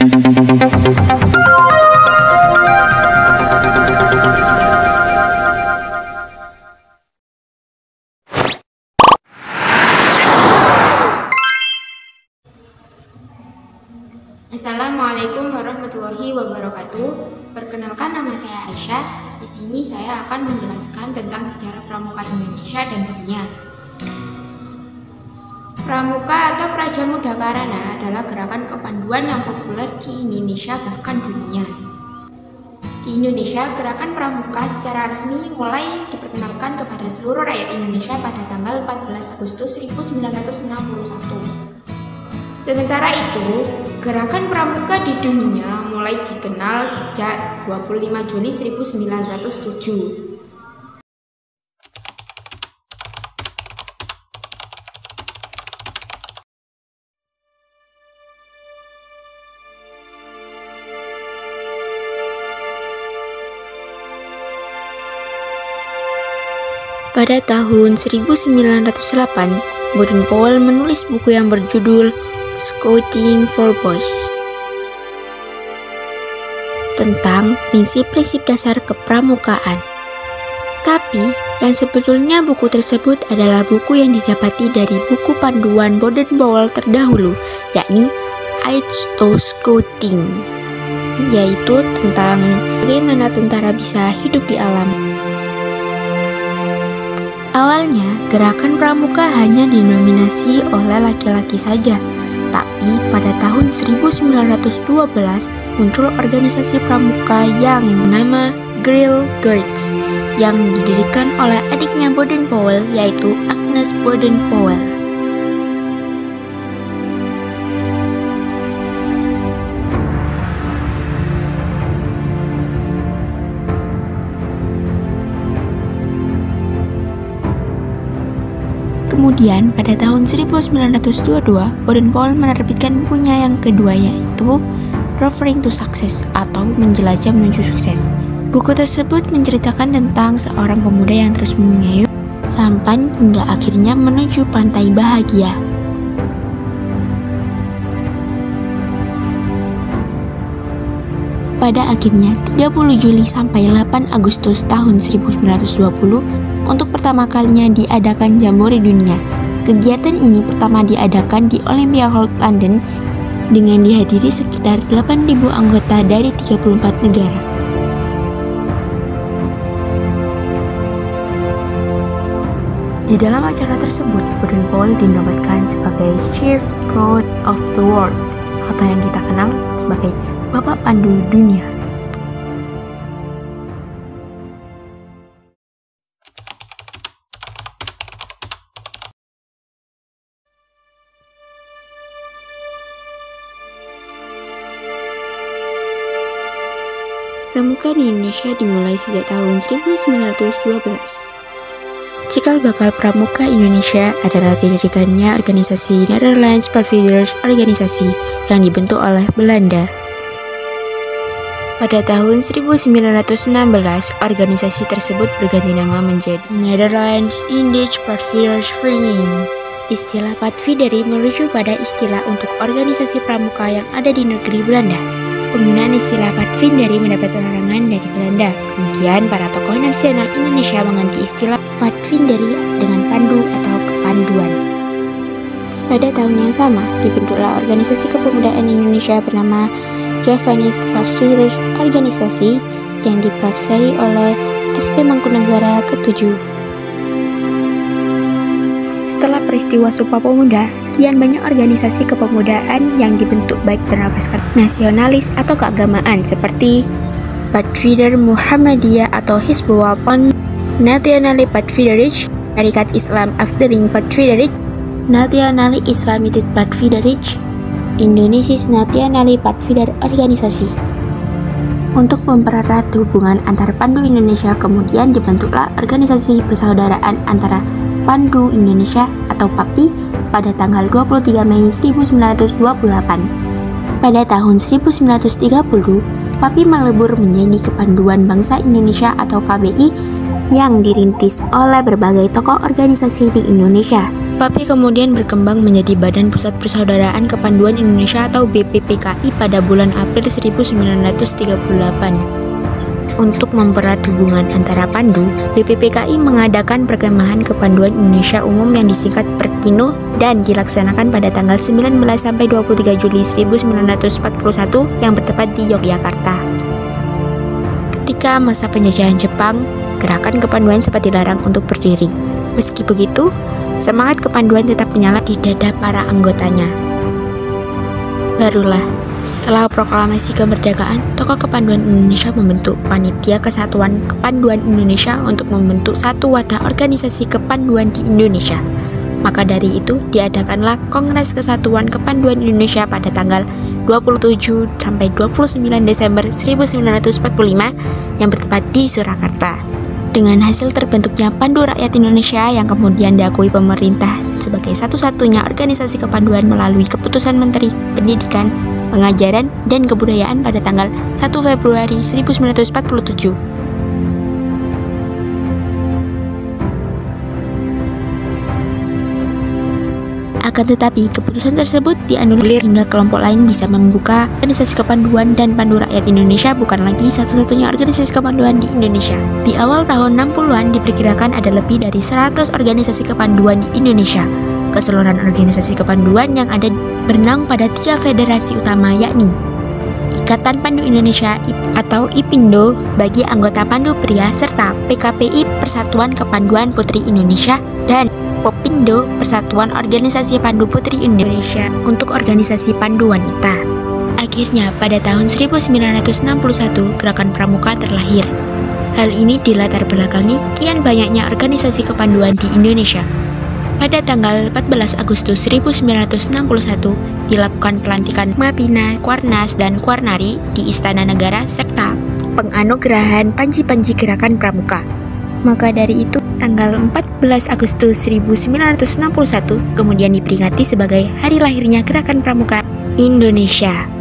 Assalamualaikum warahmatullahi wabarakatuh. Perkenalkan, nama saya Aisyah. Di sini saya akan menjelaskan tentang sejarah pramuka Indonesia dan dunia. Pramuka atau Praja Muda Karana adalah gerakan kepanduan yang populer di Indonesia bahkan dunia. Di Indonesia, gerakan pramuka secara resmi mulai diperkenalkan kepada seluruh rakyat Indonesia pada tanggal 14 Agustus 1961. Sementara itu, gerakan pramuka di dunia mulai dikenal sejak 25 Juli 1907. Pada tahun 1908, Baden-Powell menulis buku yang berjudul Scouting for Boys tentang prinsip-prinsip dasar kepramukaan. Tapi, yang sebetulnya buku tersebut adalah buku yang didapati dari buku panduan Baden-Powell terdahulu, yakni Guide to Scouting, yaitu tentang bagaimana tentara bisa hidup di alam. Awalnya, gerakan pramuka hanya dinominasi oleh laki-laki saja. Tapi pada tahun 1912 muncul organisasi pramuka yang bernama Girl Guides yang didirikan oleh adiknya Baden-Powell, yaitu Agnes Baden-Powell. Kemudian, pada tahun 1922, Baden-Powell menerbitkan bukunya yang kedua, yaitu Roving to Success atau Menjelajah Menuju Sukses. Buku tersebut menceritakan tentang seorang pemuda yang terus mengayuh sampan hingga akhirnya menuju pantai bahagia. Pada akhirnya, 30 Juli sampai 8 Agustus tahun 1920, untuk pertama kalinya diadakan Jambore Dunia. Kegiatan ini pertama diadakan di Olympia Hall London dengan dihadiri sekitar 8.000 anggota dari 34 negara. Di dalam acara tersebut, Baden-Powell dinobatkan sebagai Chief Scout of the World, atau yang kita kenal sebagai Bapak Pandu Dunia. Pramuka di Indonesia dimulai sejak tahun 1912. Cikal bakal Pramuka Indonesia adalah didirikannya organisasi Netherlands Pathfinders Organisasi yang dibentuk oleh Belanda. Pada tahun 1916, organisasi tersebut berganti nama menjadi Netherlands Indisch Pathfinders Vereniging. Istilah Pathfindery merujuk pada istilah untuk organisasi pramuka yang ada di negeri Belanda. Penggunaan istilah Pathfindery mendapat larangan dari Belanda. Kemudian para tokoh nasional Indonesia mengganti istilah Pathfindery dengan pandu atau kepanduan. Pada tahun yang sama, dibentuklah organisasi kepemudaan Indonesia bernama Javanese Pathfinders Organisasi yang dipraksai oleh SP Mangkunegara ke-7. Setelah peristiwa Sumpah Pemuda, kian banyak organisasi kepemudaan yang dibentuk baik bernafaskan nasionalis atau keagamaan seperti Pathfinder Muhammadiyah atau Hizbullah, Nationale Pathfinderij, Syarikat Islam Afdeling Pathfinderij, Nationale Islamitic Pathfinderij, Indonesisch Nationale Pathfinder Organisasi. Untuk mempererat hubungan antar Pandu Indonesia, kemudian dibentuklah Organisasi Persaudaraan Antara Pandu Indonesia atau PAPI pada tanggal 23 Mei 1928. Pada tahun 1930, PAPI melebur menjadi Kepanduan Bangsa Indonesia atau KBI yang dirintis oleh berbagai tokoh organisasi di Indonesia. PAPI kemudian berkembang menjadi Badan Pusat Persaudaraan Kepanduan Indonesia atau BPPKI pada bulan April 1938. Untuk mempererat hubungan antara Pandu, BPPKI mengadakan Perkemahan Kepanduan Indonesia Umum yang disingkat Perkino dan dilaksanakan pada tanggal 19 sampai 23 Juli 1941 yang bertepat di Yogyakarta. Ketika masa penjajahan Jepang, gerakan kepanduan sempat dilarang untuk berdiri. Meski begitu, semangat kepanduan tetap menyala di dada para anggotanya. Barulah, setelah proklamasi kemerdekaan, tokoh kepanduan Indonesia membentuk Panitia Kesatuan Kepanduan Indonesia untuk membentuk satu wadah organisasi kepanduan di Indonesia. Maka dari itu, diadakanlah Kongres Kesatuan Kepanduan Indonesia pada tanggal 27 sampai 29 Desember 1945 yang bertempat di Surakarta. Dengan hasil terbentuknya Pandu Rakyat Indonesia yang kemudian diakui pemerintah sebagai satu-satunya organisasi kepanduan melalui keputusan Menteri Pendidikan, Pengajaran, dan Kebudayaan pada tanggal 1 Februari 1947. Akan tetapi, keputusan tersebut dianulir hingga kelompok lain bisa membuka organisasi kepanduan dan Pandu Rakyat Indonesia bukan lagi satu-satunya organisasi kepanduan di Indonesia. Di awal tahun 60-an diperkirakan ada lebih dari 100 organisasi kepanduan di Indonesia. Keseluruhan organisasi kepanduan yang ada bernaung pada 3 federasi utama yakni Ikatan Pandu Indonesia atau IPINDO bagi anggota Pandu pria serta PKPI Persatuan Kepanduan Putri Indonesia dan Popindo Persatuan Organisasi Pandu Putri Indonesia untuk organisasi Pandu Wanita. Akhirnya pada tahun 1961 Gerakan Pramuka terlahir. Hal ini dilatar belakangi kian banyaknya organisasi kepanduan di Indonesia. Pada tanggal 14 Agustus 1961 dilakukan pelantikan Mapina, Kuarnas, dan Kuarnari di Istana Negara serta penganugerahan panji-panji Gerakan Pramuka. Maka dari itu, tanggal 14 Agustus 1961 kemudian diperingati sebagai hari lahirnya Gerakan Pramuka Indonesia.